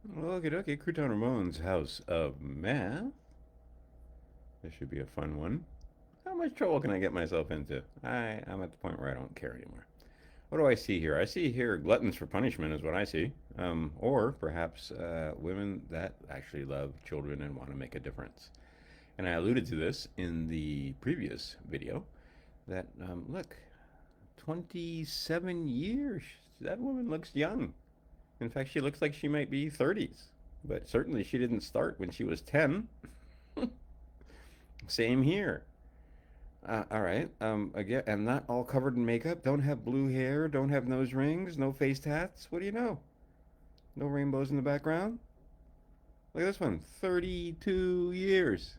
Okie dokie, Crouton Ramon's House of Math. This should be a fun one. How much trouble can I get myself into? I'm at the point where I don't care anymore. What do I see here? I see here gluttons for punishment is what I see. Or perhaps women that actually love children and want to make a difference. And I alluded to this in the previous video that, look, 27 years. That woman looks young. In fact, she looks like she might be 30s. But certainly she didn't start when she was 10. Same here. All right. Again, I'm not all covered in makeup. Don't have blue hair. Don't have nose rings. No face tats. What do you know? No rainbows in the background. Look at this one. 32 years.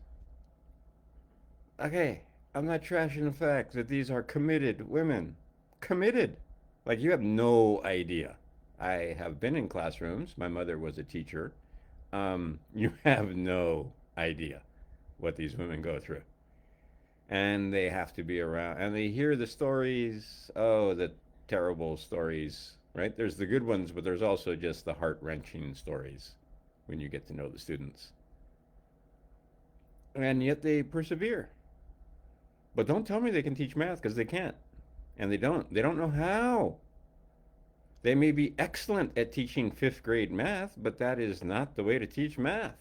Okay. I'm not trashing the fact that these are committed women. Committed. Like you have no idea. I have been in classrooms. My mother was a teacher. You have no idea what these women go through. And they have to be around and they hear the stories, oh, the terrible stories, right? There's the good ones, but there's also just the heart-wrenching stories when you get to know the students. And yet they persevere. But don't tell me they can teach math because they can't. And they don't know how. They may be excellent at teaching 5th grade math, but that is not the way to teach math.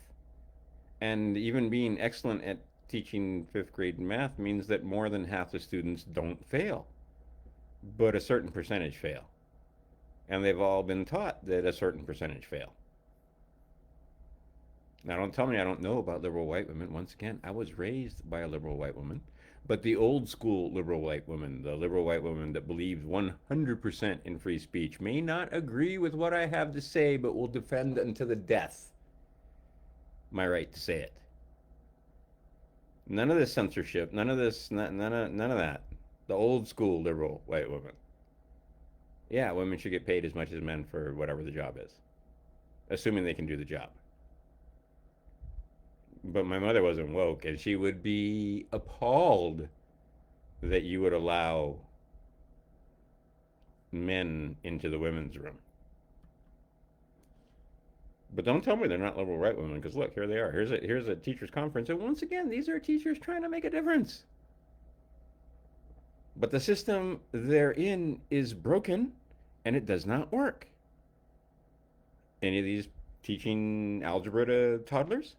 And even being excellent at teaching 5th grade math means that more than half the students don't fail, but a certain percentage fail. And they've all been taught that a certain percentage fail. Now, don't tell me I don't know about liberal white women. Once again, I was raised by a liberal white woman, but the old school liberal white woman, the liberal white woman that believes 100% in free speech, may not agree with what I have to say, but will defend unto the death my right to say it. None of this censorship. None of this. None of that. The old school liberal white woman. Yeah, women should get paid as much as men for whatever the job is, assuming they can do the job. But my mother wasn't woke, and she would be appalled that you would allow men into the women's room. But don't tell me they're not liberal right women, because look, here they are. Here's a teachers conference, and once again, these are teachers trying to make a difference. But the system they're in is broken, and it does not work. Any of these teaching algebra to toddlers?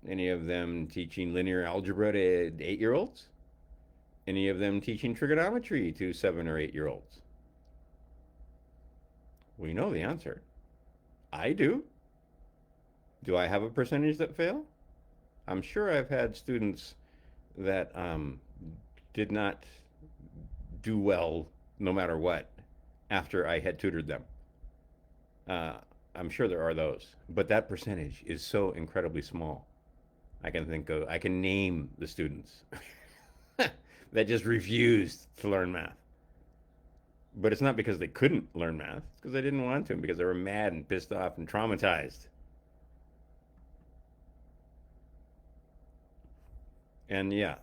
Any of them teaching linear algebra to 8-year-olds? Any of them teaching trigonometry to 7 or 8-year-olds? We know the answer. I do. Do I have a percentage that fail? I'm sure I've had students that did not do well no matter what after I had tutored them. Uh, I'm sure there are those, but that percentage is so incredibly small. I can name the students that just refused to learn math. But it's not because they couldn't learn math, it's because they didn't want to, because they were mad and pissed off and traumatized. And yeah,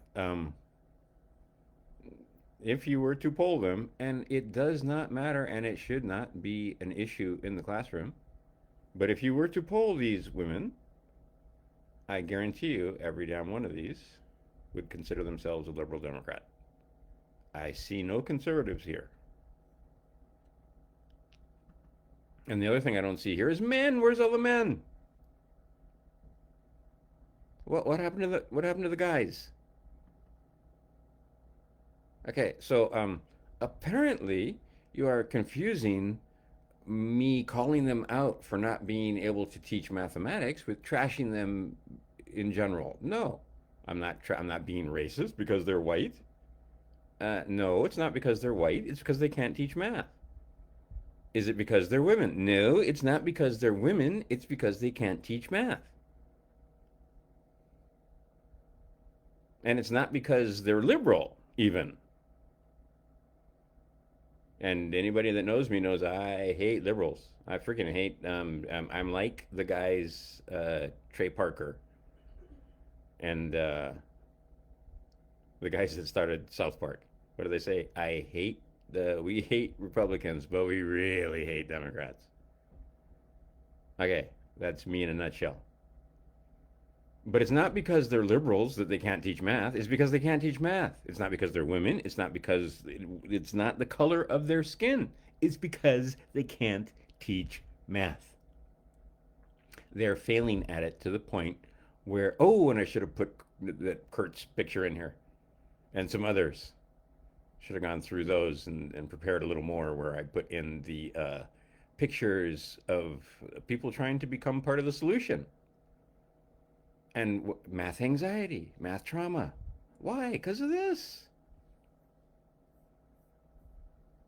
if you were to poll them, and it does not matter and it should not be an issue in the classroom, but if you were to poll these women, I guarantee you every damn one of these would consider themselves a liberal Democrat. I see no conservatives here. And the other thing I don't see here is men. Where's all the men? What happened to the guys? Okay, so apparently you are confusing me calling them out for not being able to teach mathematics with trashing them in general. No, I'm not being racist because they're white. No, it's not because they're white. It's because they can't teach math. Is it because they're women? No, it's not because they're women. It's because they can't teach math. And it's not because they're liberal, even. And anybody that knows me knows I hate liberals. I freaking hate. I'm like the guys, Trey Parker, and the guys that started South Park. What do they say? We hate Republicans, but we really hate Democrats. Okay, that's me in a nutshell. But it's not because they're liberals that they can't teach math. It's because they can't teach math. It's not because they're women. It's not because it's not the color of their skin. It's because they can't teach math. They're failing at it to the point where, oh, and I should have put that Kurt's picture in here and some others. Should have gone through those and prepared a little more where I put in the pictures of people trying to become part of the solution. And math anxiety, math trauma. Why? Because of this.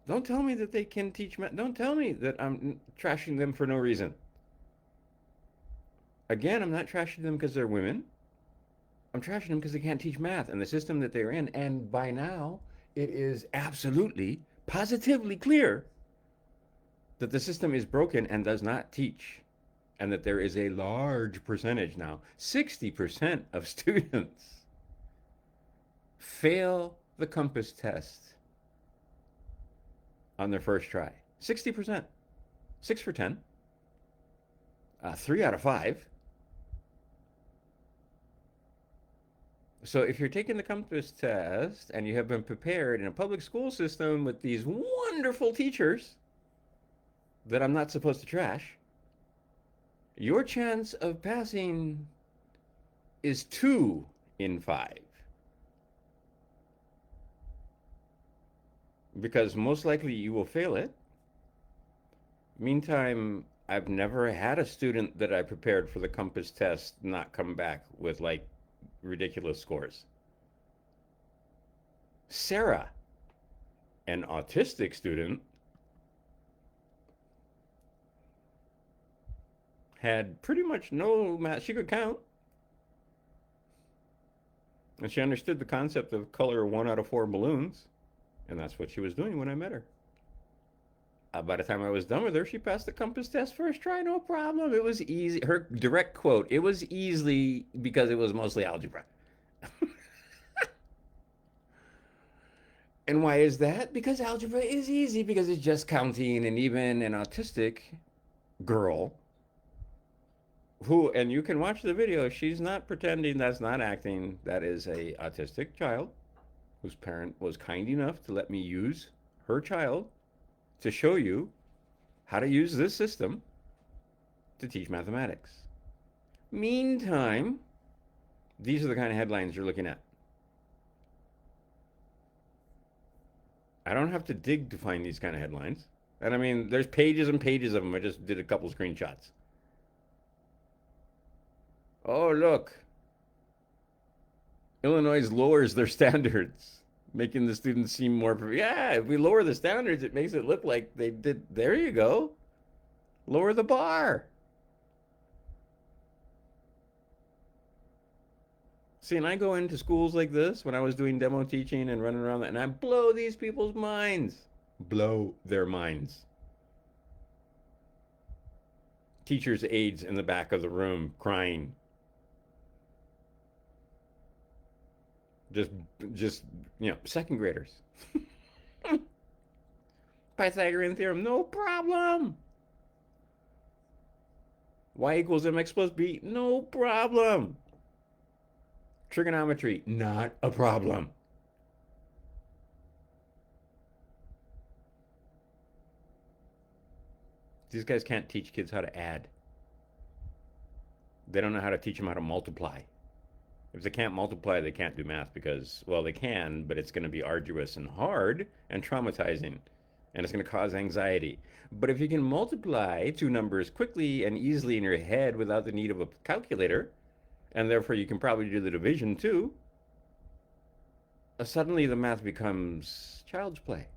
Don't tell me that they can teach math. Don't tell me that I'm trashing them for no reason. Again, I'm not trashing them because they're women. I'm trashing them because they can't teach math and the system that they're in. And by now, it is absolutely, positively clear that the system is broken and does not teach. And that there is a large percentage now, 60% of students fail the compass test on their first try. 60%. 6 for 10. 3 out of 5. So if you're taking the compass test and you have been prepared in a public school system with these wonderful teachers that I'm not supposed to trash, your chance of passing is 2 in 5. Because most likely you will fail it. Meantime, I've never had a student that I prepared for the compass test not come back with like ridiculous scores. Sarah, an autistic student, had pretty much no math. She could count, and she understood the concept of color 1 out of 4 balloons, and that's what she was doing when I met her. By the time I was done with her, she passed the compass test first try, no problem. It was easy. Her direct quote, it was easily because it was mostly algebra. And why is that? Because algebra is easy because it's just counting, and even an autistic girl who, and you can watch the video, she's not pretending, that's not acting. That is a autistic child whose parent was kind enough to let me use her child to show you how to use this system to teach mathematics. Meantime, these are the kind of headlines you're looking at. I don't have to dig to find these kind of headlines. And I mean, there's pages and pages of them. I just did a couple screenshots. Oh, look. Illinois lowers their standards, making the students seem more. Yeah, if we lower the standards, it makes it look like they did. There you go. Lower the bar. See, and I go into schools like this when I was doing demo teaching and running around, and I blow these people's minds. Blow their minds. Teachers' aides in the back of the room crying. Just, just, second graders. Pythagorean theorem, no problem. Y equals mx plus b, no problem. Trigonometry, not a problem. These guys can't teach kids how to add. They don't know how to teach them how to multiply. If they can't multiply, they can't do math because, well, they can, but it's going to be arduous and hard and traumatizing, and it's going to cause anxiety. But if you can multiply two numbers quickly and easily in your head without the need of a calculator, and therefore you can probably do the division too, suddenly the math becomes child's play.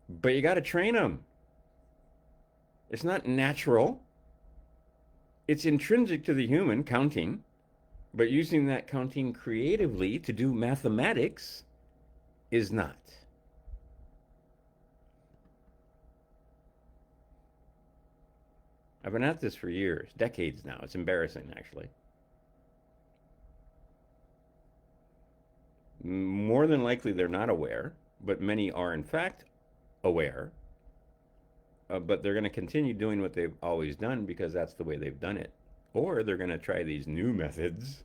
But you got to train them. It's not natural. It's intrinsic to the human, counting. But using that counting creatively to do mathematics is not. I've been at this for years, decades now. It's embarrassing, actually. More than likely, they're not aware, but many are, in fact, aware but they're going to continue doing what they've always done because that's the way they've done it. Or they're going to try these new methods,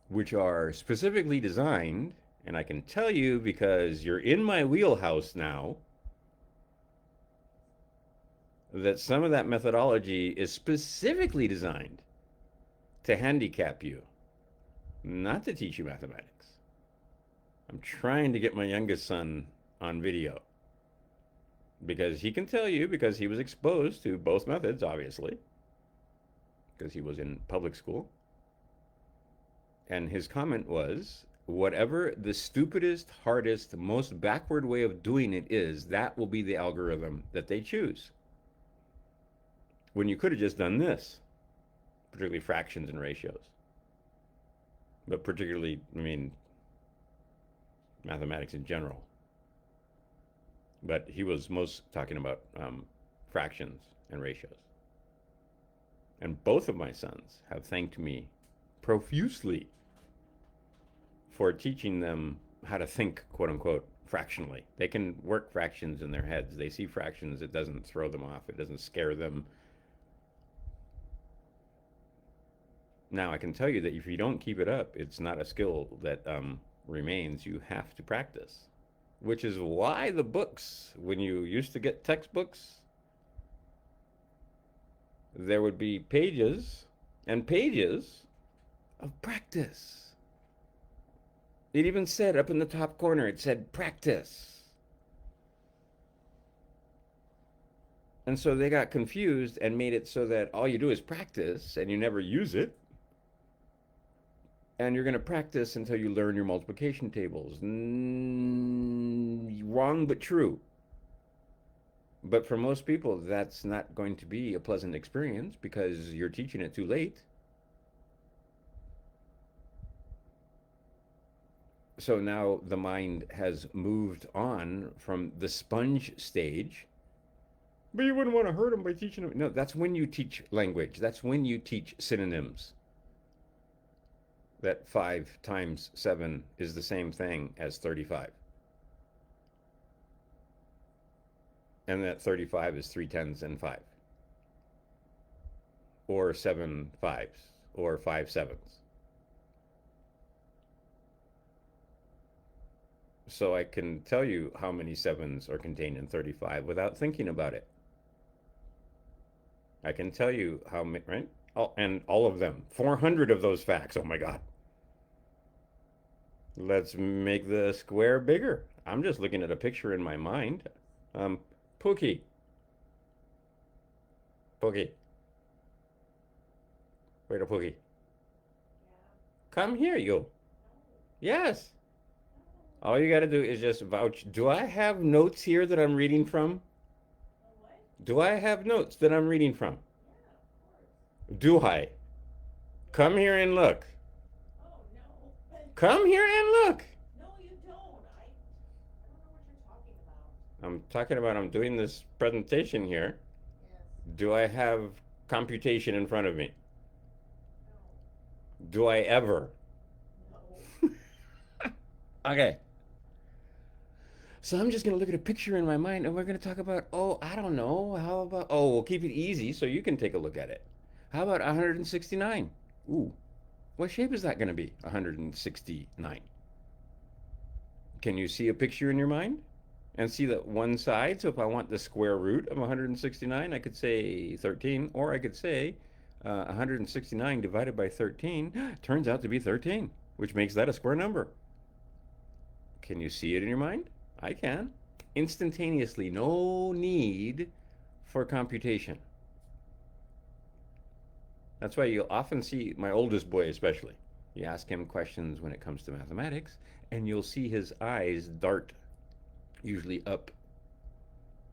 which are specifically designed, and I can tell you because you're in my wheelhouse now, that some of that methodology is specifically designed to handicap you, not to teach you mathematics. I'm trying to get my youngest son on video because he can tell you, because he was exposed to both methods, obviously, because he was in public school. And his comment was, whatever the stupidest, hardest, most backward way of doing it is, that will be the algorithm that they choose. When you could have just done this, particularly fractions and ratios. But particularly, I mean, mathematics in general. But he was most talking about fractions and ratios. And both of my sons have thanked me profusely for teaching them how to think, quote unquote, fractionally. They can work fractions in their heads. They see fractions. It doesn't throw them off. It doesn't scare them. Now, I can tell you that if you don't keep it up, it's not a skill that remains. You have to practice, which is why the books, when you used to get textbooks, there would be pages and pages of practice. It even said up in the top corner, it said practice. And so they got confused and made it so that all you do is practice and you never use it. And you're going to practice until you learn your multiplication tables. Wrong, but true. But for most people, that's not going to be a pleasant experience because you're teaching it too late. So now the mind has moved on from the sponge stage. But you wouldn't want to hurt them by teaching them. No, that's when you teach language. That's when you teach synonyms. That 5 times 7 is the same thing as 35. And that 35 is 3 tens and 5. Or 7 fives. Or 5 sevens. So I can tell you how many sevens are contained in 35 without thinking about it. I can tell you how many, right? Oh, and all of them. 400 of those facts. Oh my God. Let's make the square bigger. I'm just looking at a picture in my mind. Pookie. Pookie. Wait a Pookie. Come here, you. Yes. All you got to do is just vouch. Do I have notes here that I'm reading from? Do I have notes that I'm reading from? Do I? Come here and look. Come here and look. No, you don't. I don't know what you're talking about. I'm talking about I'm doing this presentation here. Yes. Do I have computation in front of me? Do I ever? No. Okay. So I'm just going to look at a picture in my mind and we're going to talk about, oh, I don't know. How about, oh, we'll keep it easy so you can take a look at it. How about 169? Ooh, what shape is that going to be? 169. Can you see a picture in your mind and see that one side? So if I want the square root of 169, I could say 13, or I could say 169 divided by 13 turns out to be 13, which makes that a square number. Can you see it in your mind? I can. Instantaneously, no need for computation. That's why you'll often see my oldest boy especially. You ask him questions when it comes to mathematics, and you'll see his eyes dart usually up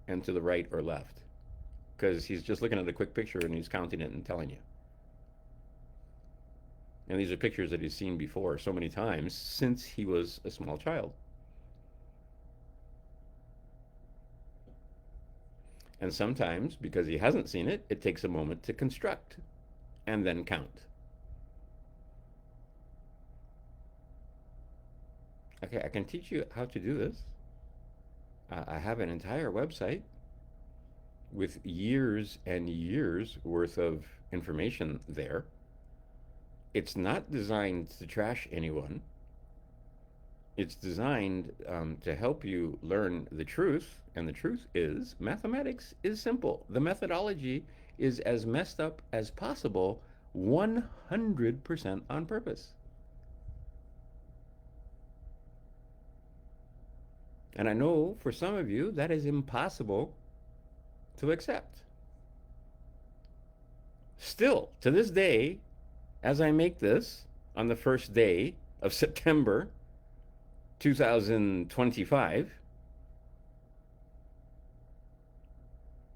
and to the right or left because he's just looking at a quick picture and he's counting it and telling you. And these are pictures that he's seen before so many times since he was a small child. And sometimes, because he hasn't seen it, it takes a moment to construct and then count. Okay, I can teach you how to do this. I have an entire website with years and years worth of information there. It's not designed to trash anyone. It's designed to help you learn the truth. And the truth is, mathematics is simple. The methodology is as messed up as possible, 100% on purpose. And I know for some of you that is impossible to accept. Still, to this day, as I make this on the first day of September 2025,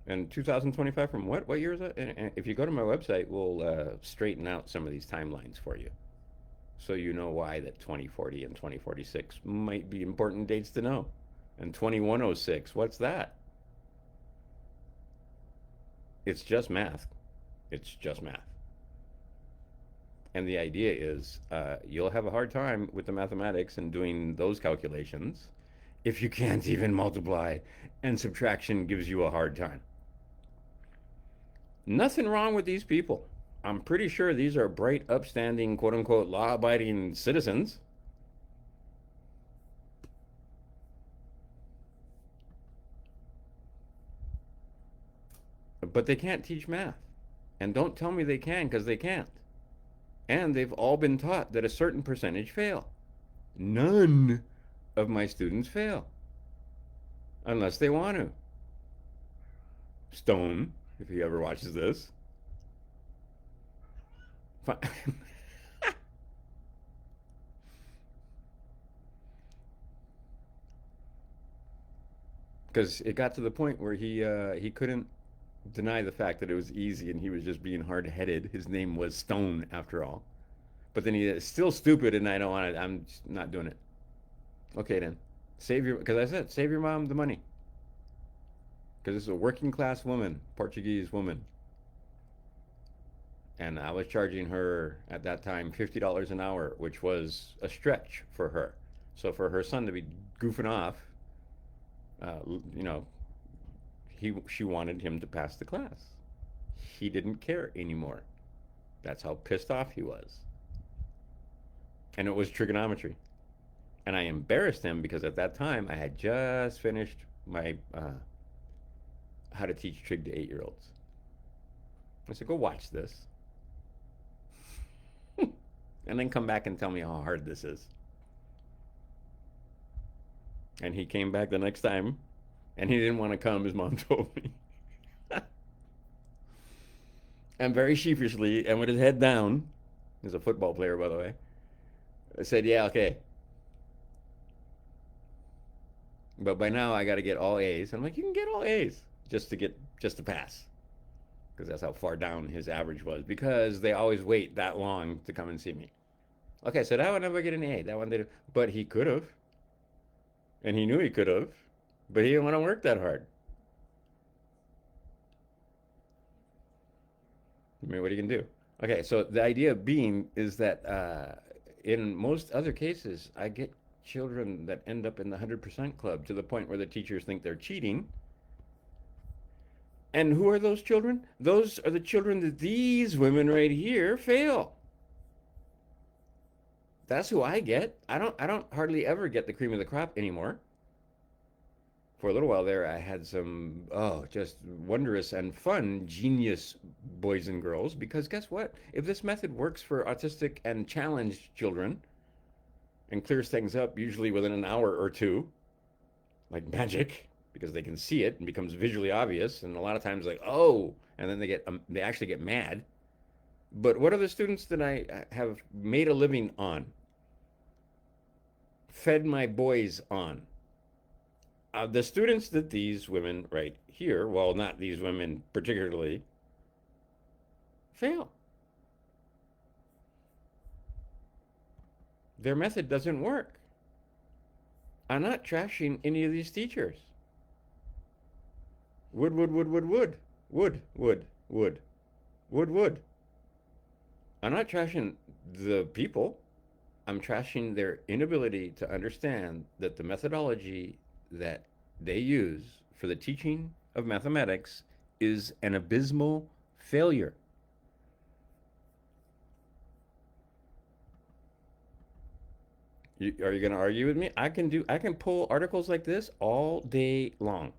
and 2025 from what? What year is that? And if you go to my website, we'll straighten out some of these timelines for you. So you know why that 2040 and 2046 might be important dates to know. And 2106, what's that? It's just math. It's just math. And the idea is you'll have a hard time with the mathematics and doing those calculations if you can't even multiply and subtraction gives you a hard time. Nothing wrong with these people. I'm pretty sure these are bright, upstanding, quote unquote, law abiding citizens. But they can't teach math. And don't tell me they can, because they can't. And they've all been taught that a certain percentage fail. None of my students fail unless they want to. Stone, if he ever watches this. Because it got to the point where he couldn't deny the fact that it was easy and he was just being hard-headed. His name was Stone, after all. But then he is still stupid, and I don't want to. I'm just not doing it. Okay, then save your. Because I said save your mom the money. Because this is a working class woman, Portuguese woman, and I was charging her at that time $50 an hour, which was a stretch for her. So for her son to be goofing off, you know, she wanted him to pass the class. He didn't care anymore. That's how pissed off he was. And it was trigonometry. And I embarrassed him because at that time I had just finished my how to teach trig to 8-year-olds. I said, go watch this. And then come back and tell me how hard this is. And he came back the next time, and he didn't want to come, his mom told me. And very sheepishly, and with his head down, he's a football player, by the way, I said, yeah, okay. But by now I got to get all A's. I'm like, you can get all A's just to pass. Because that's how far down his average was. Because they always wait that long to come and see me. Okay, so that one never get an A. That one did, but he could have, and he knew he could have, but he didn't want to work that hard. I mean, what are you gonna do? Okay, so the idea being is that in most other cases, I get children that end up in the 100% club to the point where the teachers think they're cheating. And who are those children? Those are the children that these women right here fail. That's who I get. I don't hardly ever get the cream of the crop anymore. For a little while there, I had some just wondrous and fun genius boys and girls, because guess what? If this method works for autistic and challenged children and clears things up usually within an hour or two, like magic, because they can see it and becomes visually obvious, and a lot of times like, oh, and then they actually get mad. But what are the students that I have made a living on, fed my boys on? The students that these women right here, well, not these women particularly, fail. Their method doesn't work. I'm not trashing any of these teachers. Wood, wood, wood, wood, wood, wood, wood, wood, wood, wood. I'm not trashing the people. I'm trashing their inability to understand that the methodology that they use for the teaching of mathematics is an abysmal failure. Are you going to argue with me? I can pull articles like this all day long.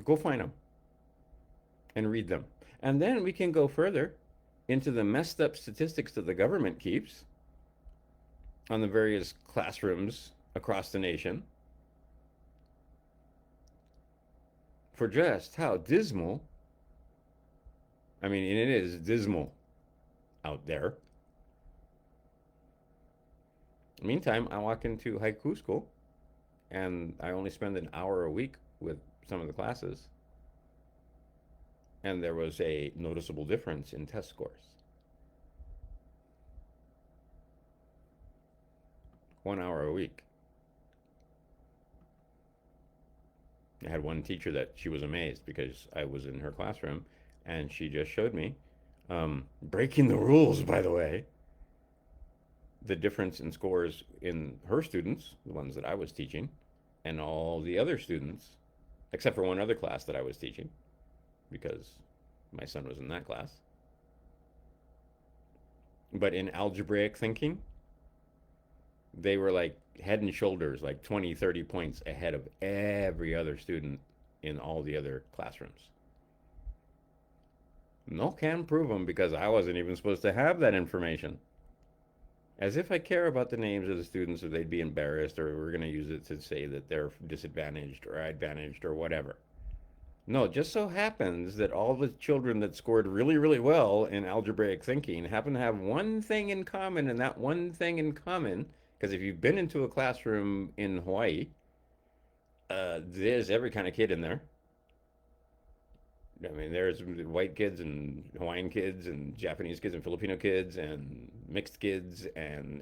Go find them and read them. And then we can go further into the messed up statistics that the government keeps on the various classrooms across the nation for just how dismal, I mean, and it is dismal out there. Meantime, I walk into haiku school and I only spend an hour a week with some of the classes, and there was a noticeable difference in test scores. 1 hour a week. I had one teacher that she was amazed because I was in her classroom and she just showed me, breaking the rules, by the way, the difference in scores in her students, the ones that I was teaching, and all the other students, except for one other class that I was teaching because my son was in that class. But in algebraic thinking, they were like head and shoulders, like 20, 30 points ahead of every other student in all the other classrooms. No, can't prove them because I wasn't even supposed to have that information. As if I care about the names of the students or they'd be embarrassed or we're going to use it to say that they're disadvantaged or advantaged or whatever. No, it just so happens that all the children that scored really, really well in algebraic thinking happen to have one thing in common, and that one thing in common, because if you've been into a classroom in Hawaii, there's every kind of kid in there. I mean, there's white kids and Hawaiian kids and Japanese kids and Filipino kids and mixed kids and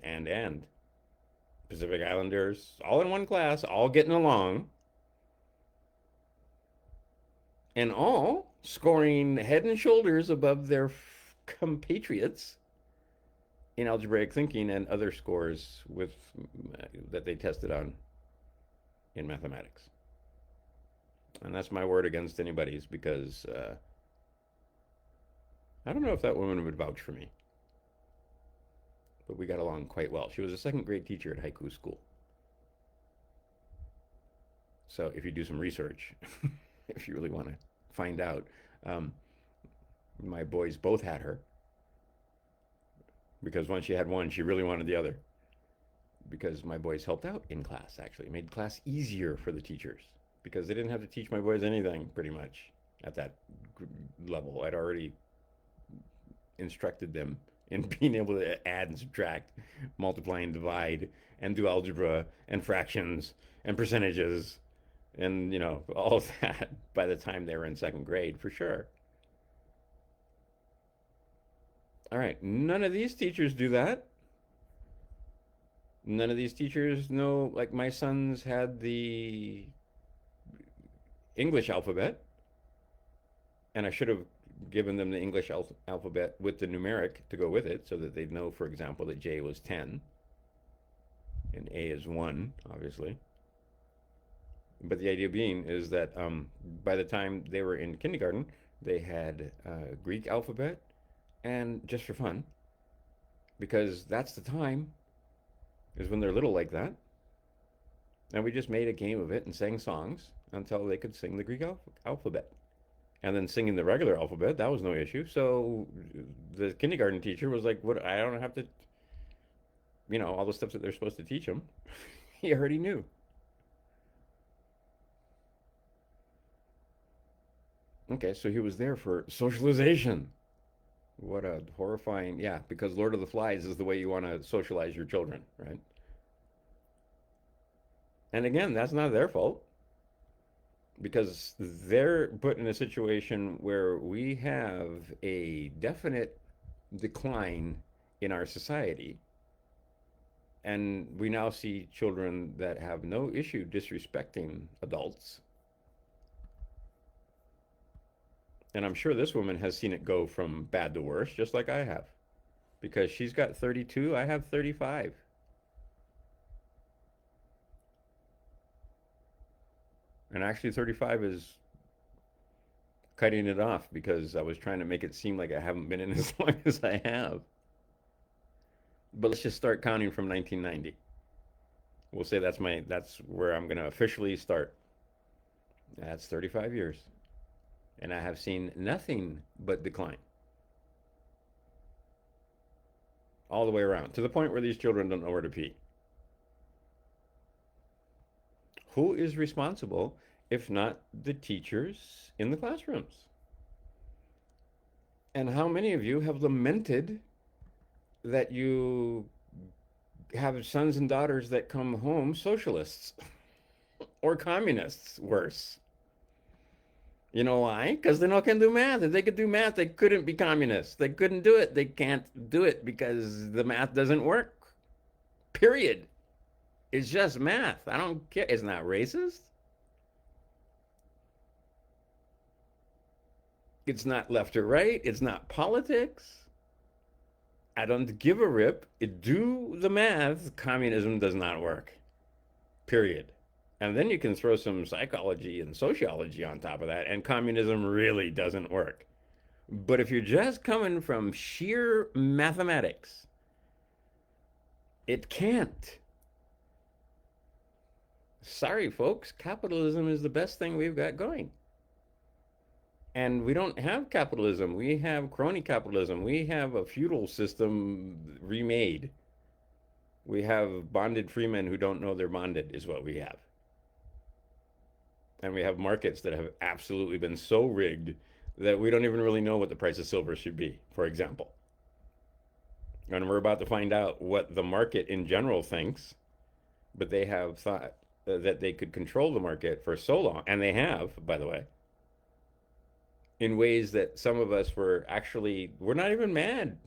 Pacific Islanders, all in one class, all getting along, and all scoring head and shoulders above their compatriots in algebraic thinking and other scores with that they tested on in mathematics. And that's my word against anybody's because I don't know if that woman would vouch for me, but we got along quite well. She was a second grade teacher at haiku school. So if you do some research, if you really want to find out, um, my boys both had her because once she had one, she really wanted the other. Because my boys helped out in class, actually, made class easier for the teachers because they didn't have to teach my boys anything pretty much at that level. I'd already instructed them in being able to add and subtract, multiply and divide, and do algebra and fractions and percentages and, all of that by the time they were in second grade for sure. All right, none of these teachers do that. None of these teachers know, like my sons had the English alphabet, and I should have given them the English alphabet with the numeric to go with it so that they'd know, for example, that J was 10 and A is 1, obviously. But the idea being is that by the time they were in kindergarten, they had Greek alphabet, and just for fun, because that's the time, is when they're little like that. And we just made a game of it and sang songs until they could sing the Greek alphabet. And then singing the regular alphabet, that was no issue. So the kindergarten teacher was like, "What? I don't have to, all the stuff that they're supposed to teach them." He already knew. Okay, so he was there for socialization. What a horrifying, yeah, because Lord of the Flies is the way you want to socialize your children, right? And again, that's not their fault because they're put in a situation where we have a definite decline in our society. And we now see children that have no issue disrespecting adults And I'm sure this woman has seen it go from bad to worse, just like I have. Because she's got 32, I have 35. And actually, 35 is cutting it off because I was trying to make it seem like I haven't been in as long as I have. But let's just start counting from 1990. We'll say that's where I'm going to officially start. That's 35 years. And I have seen nothing but decline all the way around to the point where these children don't know where to pee. Who is responsible if not the teachers in the classrooms? And how many of you have lamented that you have sons and daughters that come home socialists or communists, worse? You know why? Because they can do math. If they could do math, they couldn't be communists. They couldn't do it. They can't do it because the math doesn't work. Period. It's just math. I don't care. It's not racist. It's not left or right. It's not politics. I don't give a rip. Do the math. Communism does not work. Period. And then you can throw some psychology and sociology on top of that, and communism really doesn't work. But if you're just coming from sheer mathematics, it can't. Sorry, folks, capitalism is the best thing we've got going. And we don't have capitalism. We have crony capitalism. We have a feudal system remade. We have bonded freemen who don't know they're bonded, is what we have. And we have markets that have absolutely been so rigged that we don't even really know what the price of silver should be, for example. And we're about to find out what the market in general thinks, but they have thought that they could control the market for so long, and they have, by the way, in ways that some of us we're not even mad.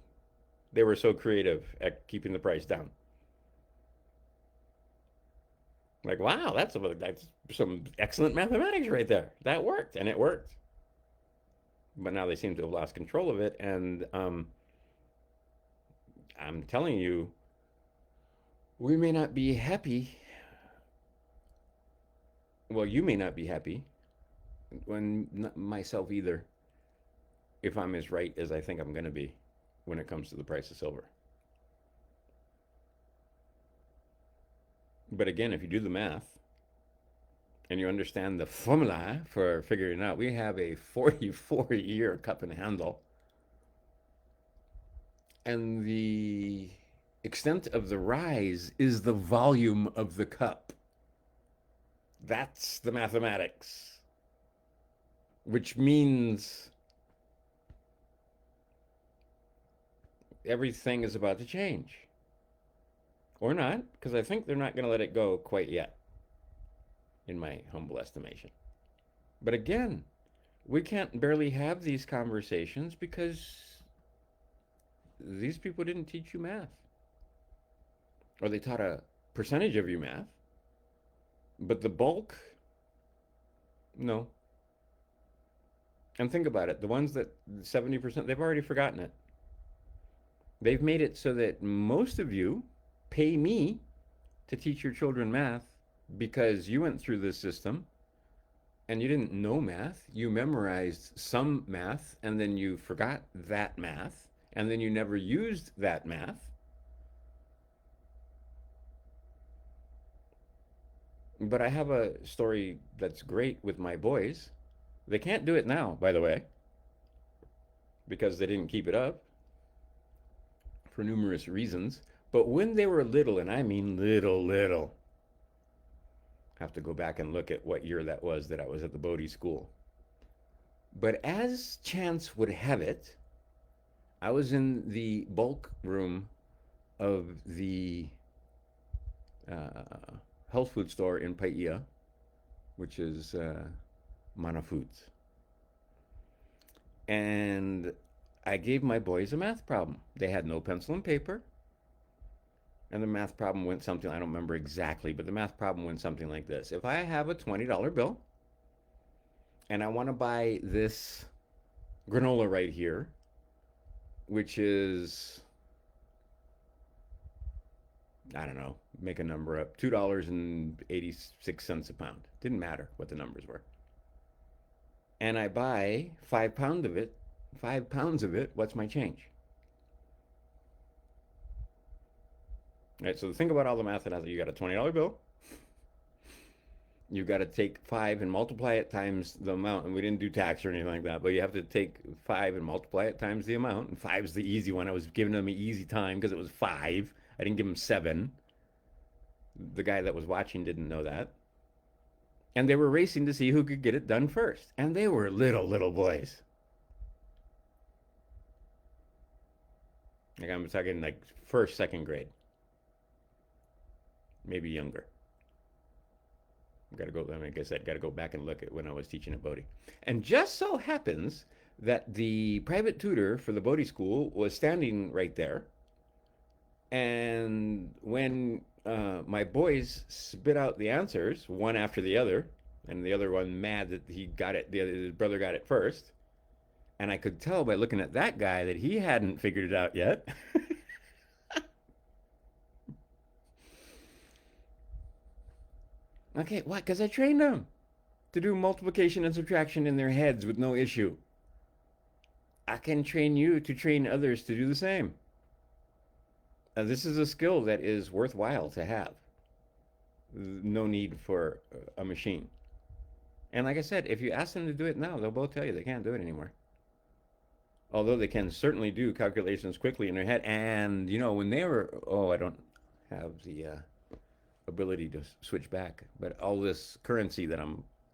They were so creative at keeping the price down. Like, wow, that's some excellent mathematics right there. That worked, and it worked. But now they seem to have lost control of it, and I'm telling you, we may not be happy. Well, you may not be happy, when not myself either, if I'm as right as I think I'm going to be when it comes to the price of silver. But again, if you do the math and you understand the formula for figuring it out, we have a 44-year cup and handle. And the extent of the rise is the volume of the cup. That's the mathematics, which means everything is about to change. Or not, because I think they're not going to let it go quite yet, in my humble estimation. But again, we can't barely have these conversations because these people didn't teach you math. Or they taught a percentage of you math, but the bulk, no. And think about it, the ones that 70%, they've already forgotten it. They've made it so that most of you pay me to teach your children math because you went through this system and you didn't know math. You memorized some math and then you forgot that math and then you never used that math. But I have a story that's great with my boys. They can't do it now, by the way, because they didn't keep it up for numerous reasons. But when they were little, and I mean little, I have to go back and look at what year that was that I was at the Bodie School. But as chance would have it, I was in the bulk room of the health food store in Paia, which is Mana Foods. And I gave my boys a math problem. They had no pencil and paper. And the math problem went something, I don't remember exactly, but the math problem went something like this. If I have a $20 bill and I want to buy this granola right here, which is, I don't know, make a number up, $2.86 a pound. Didn't matter what the numbers were. And I buy 5 pounds of it, 5 pounds of it, what's my change? Right, so think about all the math that has. You got a $20 bill. You've got to take five and multiply it times the amount. And we didn't do tax or anything like that, but you have to take five and multiply it times the amount. And five's the easy one. I was giving them an easy time because it was five. I didn't give them seven. The guy that was watching didn't know that. And they were racing to see who could get it done first. And they were little boys. Like I'm talking like first, second grade, maybe younger. Got to go. Like I said, got to go back and look at when I was teaching at Bodie. And just so happens that the private tutor for the Bodie school was standing right there. And when my boys spit out the answers, one after the other, and the other one mad that he got it, his brother got it first, and I could tell by looking at that guy that he hadn't figured it out yet. Okay, why? Because I trained them to do multiplication and subtraction in their heads with no issue. I can train you to train others to do the same. This is a skill that is worthwhile to have. No need for a machine. And like I said, if you ask them to do it now, they'll both tell you they can't do it anymore. Although they can certainly do calculations quickly in their head. And, you know, when they were, oh, I don't have the ability to switch back, but all this currency that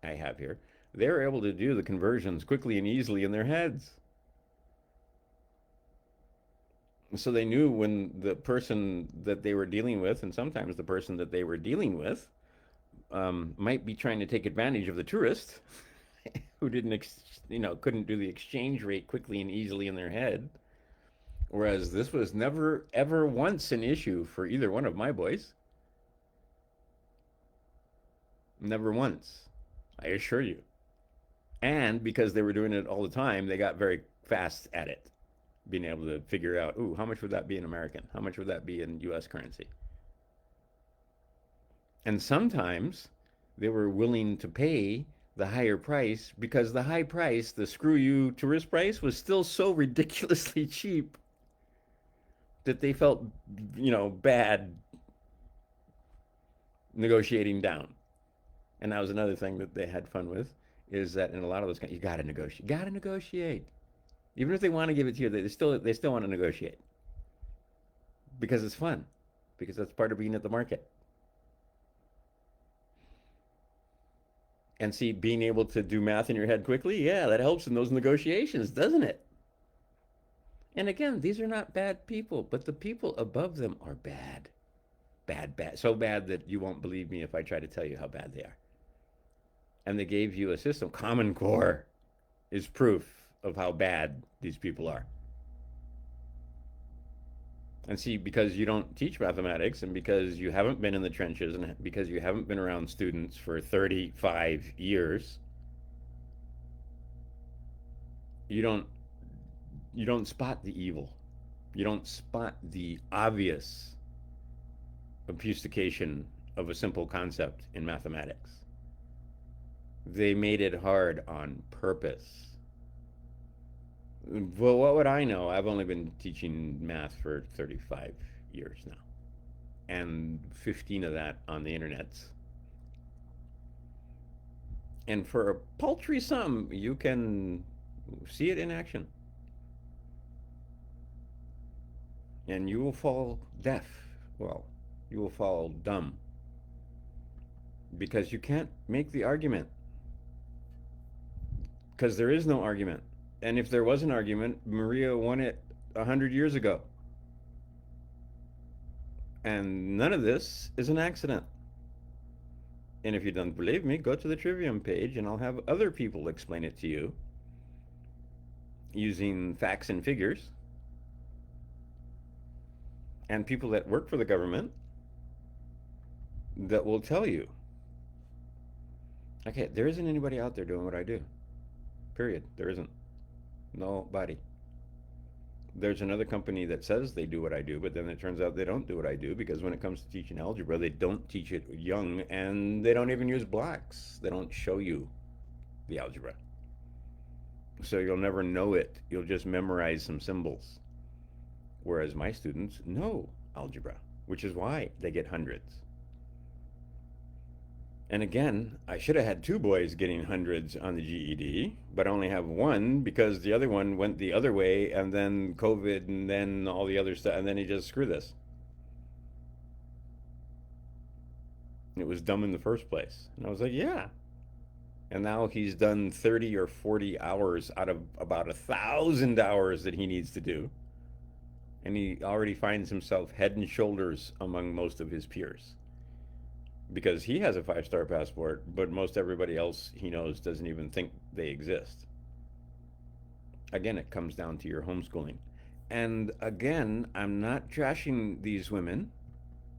I have here, they were able to do the conversions quickly and easily in their heads. So they knew when the person that they were dealing with, and sometimes the person that they were dealing with, might be trying to take advantage of the tourist who didn't, couldn't do the exchange rate quickly and easily in their head. Whereas this was never, ever once an issue for either one of my boys. Never once, I assure you. And because they were doing it all the time, they got very fast at it, being able to figure out, ooh, how much would that be in American? How much would that be in US currency? And sometimes they were willing to pay the higher price because the high price, the screw you tourist price, was still so ridiculously cheap that they felt, bad negotiating down. And that was another thing that they had fun with, is that in a lot of those, you got to negotiate. Got to negotiate. Even if they want to give it to you, they still want to negotiate because it's fun, because that's part of being at the market. And see, being able to do math in your head quickly, yeah, that helps in those negotiations, doesn't it? And again, these are not bad people, but the people above them are bad. Bad, bad. So bad that you won't believe me if I try to tell you how bad they are. And they gave you a system. Common Core is proof of how bad these people are. And see, because you don't teach mathematics and because you haven't been in the trenches and because you haven't been around students for 35 years, you don't spot the evil. You don't spot the obvious obfuscation of a simple concept in mathematics. They made it hard on purpose. Well, what would I know? I've only been teaching math for 35 years now, and 15 of that on the internet. And for a paltry sum, you can see it in action. And you will fall deaf. Well, you will fall dumb because you can't make the argument. Because there is no argument. And if there was an argument, Maria won it 100 years ago. And none of this is an accident. And if you don't believe me, go to the Trivium page and I'll have other people explain it to you using facts and figures. And people that work for the government that will tell you, okay, there isn't anybody out there doing what I do. Period. There isn't. Nobody. There's another company that says they do what I do, but then it turns out they don't do what I do because when it comes to teaching algebra, they don't teach it young and they don't even use blocks. They don't show you the algebra. So you'll never know it. You'll just memorize some symbols. Whereas my students know algebra, which is why they get hundreds. And again, I should have had two boys getting hundreds on the GED, but I only have one because the other one went the other way, and then COVID, and then all the other stuff, and then he just screwed this. It was dumb in the first place. And I was like, yeah. And now he's done 30 or 40 hours out of about 1,000 hours that he needs to do. And he already finds himself head and shoulders among most of his peers because he has a 5-star passport, but most everybody else he knows doesn't even think they exist. Again, it comes down to your homeschooling. And again, I'm not trashing these women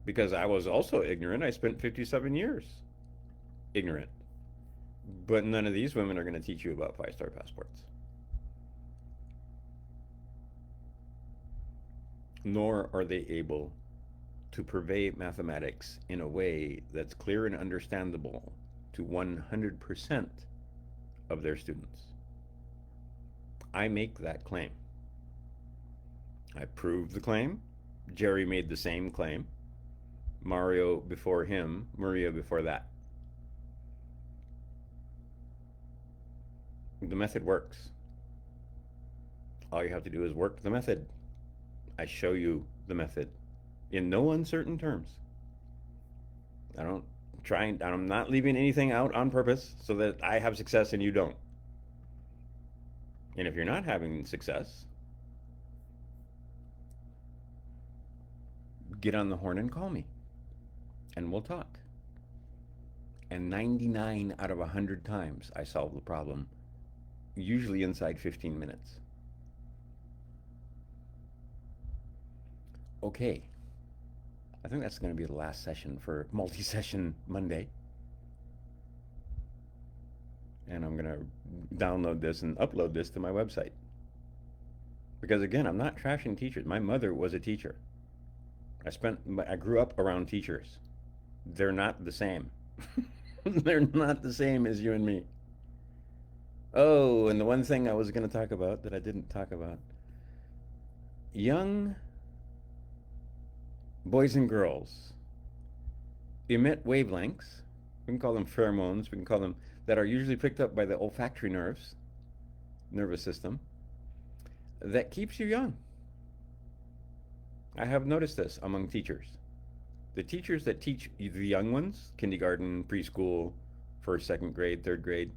because I was also ignorant. I spent 57 years ignorant. But none of these women are going to teach you about 5-star passports. Nor are they able to purvey mathematics in a way that's clear and understandable to 100% of their students. I make that claim. I prove the claim. Jerry made the same claim. Mario before him, Maria before that. The method works. All you have to do is work the method. I show you the method in no uncertain terms. I'm not leaving anything out on purpose so that I have success and you don't. And if you're not having success, get on the horn and call me and we'll talk. And 99 out of 100 times I solve the problem, usually inside 15 minutes. Okay, I think that's going to be the last session for multi-session Monday. And I'm going to download this and upload this to my website. Because again, I'm not trashing teachers. My mother was a teacher. I grew up around teachers. They're not the same. They're not the same as you and me. Oh, and the one thing I was going to talk about that I didn't talk about. Young boys and girls emit wavelengths. We can call them pheromones. We can call them that are usually picked up by the olfactory nervous system, that keeps you young. I have noticed this among teachers. The teachers that teach the young ones, kindergarten, preschool, first, second grade, third grade,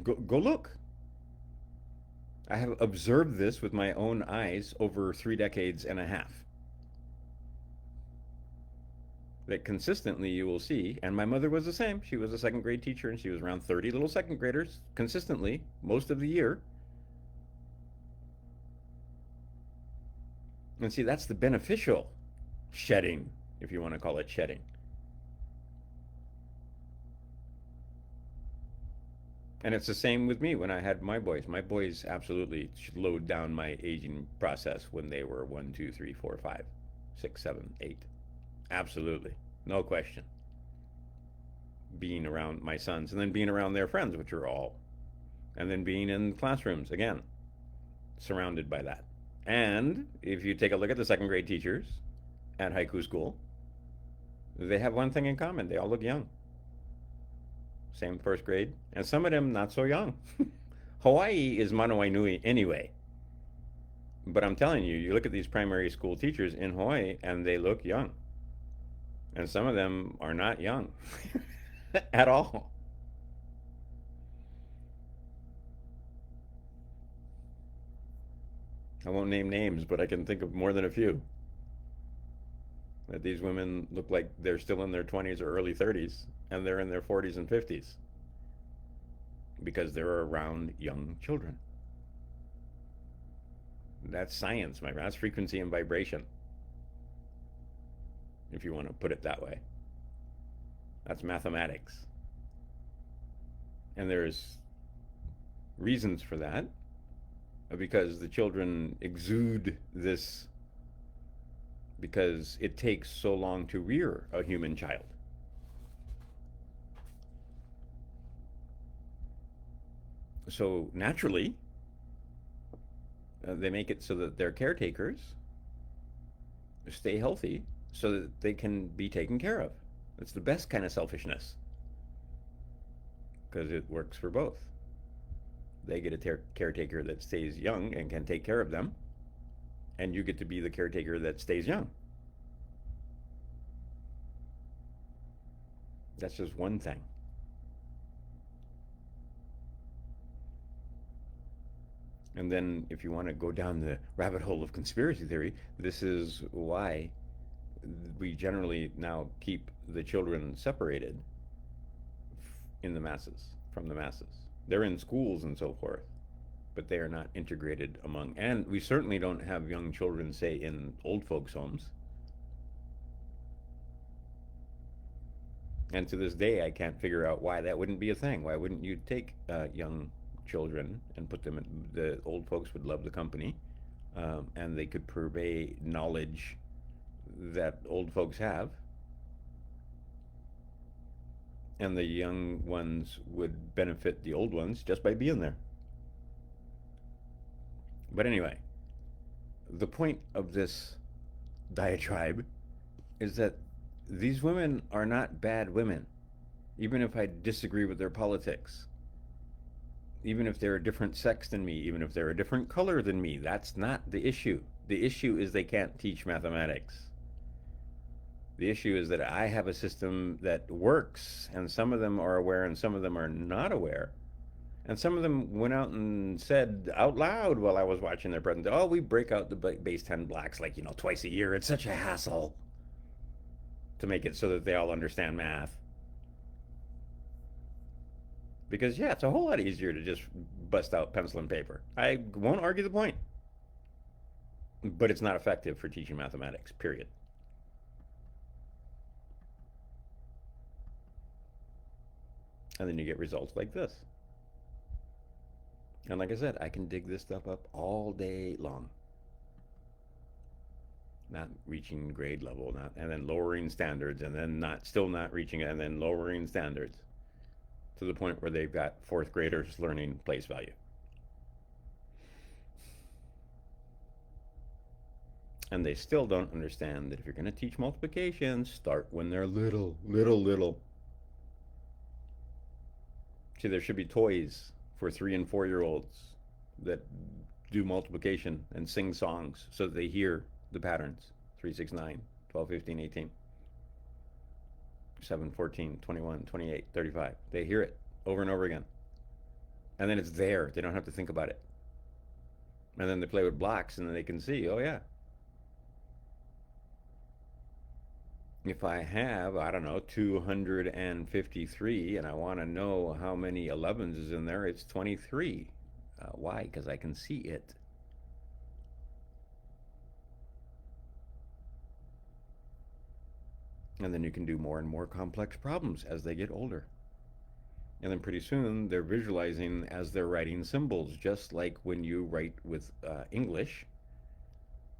go look. I have observed this with my own eyes over 3 decades and a half. That consistently you will see, and my mother was the same. She was a second grade teacher and she was around 30 little second graders consistently most of the year. And see, that's the beneficial shedding, if you want to call it shedding. And it's the same with me when I had my boys. My boys absolutely slowed down my aging process when they were 1, 2, 3, 4, 5, 6, 7, 8. Absolutely. No question. Being around my sons and then being around their friends, which are all, and then being in classrooms, again, surrounded by that. And if you take a look at the second grade teachers at haiku school, they have one thing in common. They all look young. Same first grade. And some of them not so young. Hawaii is Manoainui anyway. But I'm telling you, you look at these primary school teachers in Hawaii and they look young. And some of them are not young at all. I won't name names, but I can think of more than a few. That these women look like they're still in their 20s or early 30s, and they're in their 40s and 50s because they're around young children. That's science, my friend. That's frequency and vibration, if you want to put it that way. That's mathematics. And there's reasons for that, because the children exude this because it takes so long to rear a human child. So naturally, they make it so that their caretakers stay healthy so that they can be taken care of. It's the best kind of selfishness because it works for both. They get a caretaker that stays young and can take care of them, and you get to be the caretaker that stays young. That's just one thing. And then, if you want to go down the rabbit hole of conspiracy theory, this is why we generally now keep the children separated in the masses, from the masses. They're in schools and so forth, but they are not integrated among. And we certainly don't have young children, say, in old folks' homes. And to this day, I can't figure out why that wouldn't be a thing. Why wouldn't you take young children and put them in? The old folks would love the company, and they could purvey knowledge that old folks have, and the young ones would benefit the old ones just by being there. But anyway, the point of this diatribe is that these women are not bad women, even if I disagree with their politics, even if they're a different sex than me, even if they're a different color than me. That's not the issue. The issue is they can't teach mathematics. The issue is that I have a system that works, and some of them are aware and some of them are not aware. And some of them went out and said out loud while I was watching their presentation, oh, we break out the base 10 blocks like, twice a year. It's such a hassle to make it so that they all understand math. Because, yeah, it's a whole lot easier to just bust out pencil and paper. I won't argue the point. But it's not effective for teaching mathematics, period. And then you get results like this. And like I said, I can dig this stuff up all day long. Not reaching grade level, and then lowering standards, and then still not reaching it, and then lowering standards to the point where they've got fourth graders learning place value. And they still don't understand that if you're going to teach multiplication, start when they're little, little, little. See, there should be toys for 3 and 4-year-olds that do multiplication and sing songs so that they hear the patterns. 3, 6, 9, 12, 15, 18, 7, 14, 21, 28, 35. They hear it over and over again. And then it's there. They don't have to think about it. And then they play with blocks and then they can see, oh yeah, if I have, I don't know, 253 and I want to know how many 11s is in there, it's 23. Why? Because I can see it. And then you can do more and more complex problems as they get older. And then pretty soon they're visualizing as they're writing symbols, just like when you write with English.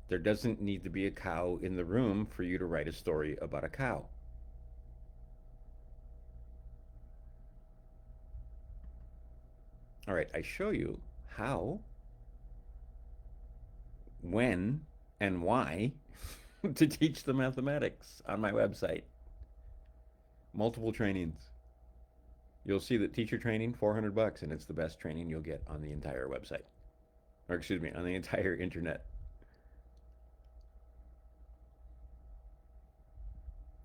There doesn't need to be a cow in the room for you to write a story about a cow. All right, I show you how, when, and why to teach the mathematics on my website. Multiple trainings. You'll see that teacher training, $400, and it's the best training you'll get on the entire website. Or excuse me, on the entire internet.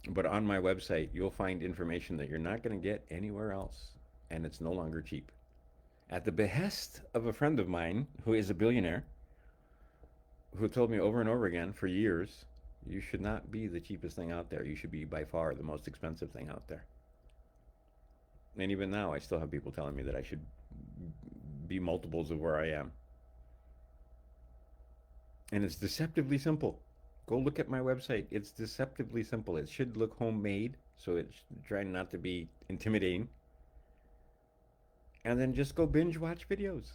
But on my website, you'll find information that you're not going to get anywhere else, and it's no longer cheap. At the behest of a friend of mine who is a billionaire, who told me over and over again for years, you should not be the cheapest thing out there. You should be by far the most expensive thing out there. And even now, I still have people telling me that I should be multiples of where I am. And it's deceptively simple. Go look at my website. It's deceptively simple. It should look homemade, so it's trying not to be intimidating. and then just go binge watch videos.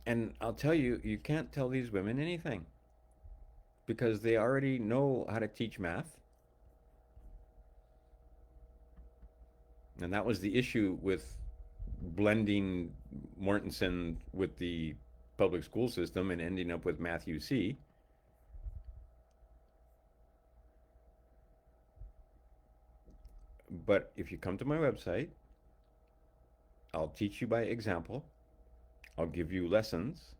And I'll tell you, you can't tell these women anything because they already know how to teach math. And that was the issue with blending Mortensen with the public school system and ending up with Math UC. But if you come to my website, I'll teach you by example. I'll give you lessons.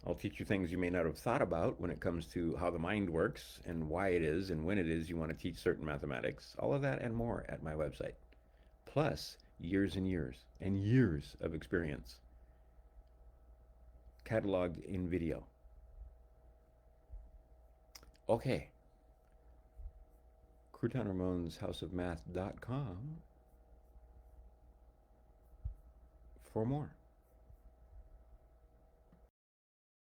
I'll teach you things you may not have thought about when it comes to how the mind works and why it is and when it is you want to teach certain mathematics. All of that and more at my website. Plus years and years and years of experience cataloged in video. Okay. Crouton Ramon's houseofmath.com for more.